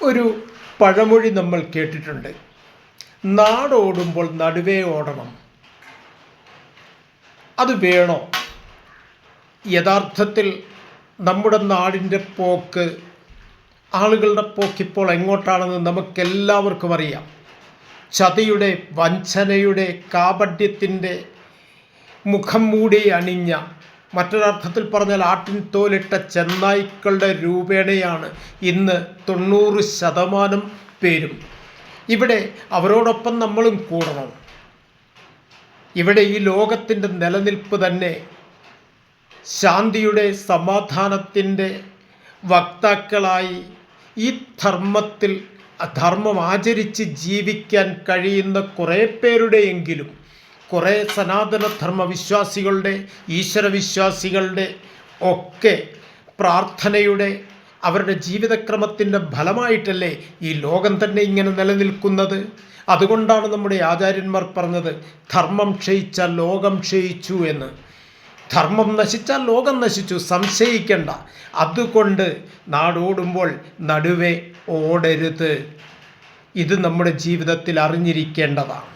ഒരു പഴമൊഴി നമ്മൾ കേട്ടിട്ടുണ്ട്. നാടോടുമ്പോൾ നടുവേ ഓടണം. അത് വേണോ? യഥാർത്ഥത്തിൽ നമ്മുടെ നാടിൻ്റെ പോക്ക്, ആളുകളുടെ പോക്കിപ്പോൾ എങ്ങോട്ടാണെന്ന് നമുക്കെല്ലാവർക്കും അറിയാം. ചതിയുടെ, വഞ്ചനയുടെ, കാപട്യത്തിൻ്റെ മുഖം മൂടി അണിഞ്ഞ, മറ്റൊരർത്ഥത്തിൽ പറഞ്ഞാൽ ആട്ടിൻ തോലിട്ട ചെന്നായ്ക്കളുടെ രൂപേണയാണ് ഇന്ന് 90% പേരും. ഇവിടെ അവരോടൊപ്പം നമ്മളും കൂടണം. ഇവിടെ ഈ ലോകത്തിൻ്റെ നിലനിൽപ്പ് തന്നെ ശാന്തിയുടെ, സമാധാനത്തിൻ്റെ വക്താക്കളായി ഈ ധർമ്മം ആചരിച്ച് ജീവിക്കാൻ കഴിയുന്ന കുറേ പേരുടെയെങ്കിലും, കുറേ സനാതനധർമ്മ വിശ്വാസികളുടെ, ഈശ്വരവിശ്വാസികളുടെ ഒക്കെ പ്രാർത്ഥനയുടെ, അവരുടെ ജീവിതക്രമത്തിൻ്റെ ഫലമായിട്ടല്ലേ ഈ ലോകം തന്നെ ഇങ്ങനെ നിലനിൽക്കുന്നത്. അതുകൊണ്ടാണ് നമ്മുടെ ആചാര്യന്മാർ പറഞ്ഞത്, ധർമ്മം ക്ഷയിച്ചാൽ ലോകം ക്ഷയിച്ചു എന്ന്. ധർമ്മം നശിച്ചാൽ ലോകം നശിച്ചു, സംശയിക്കേണ്ട. അതുകൊണ്ട് നാടോടുമ്പോൾ നടുവേ ഓടരുത്. ഇത് നമ്മുടെ ജീവിതത്തിൽ അറിഞ്ഞിരിക്കേണ്ടതാണ്.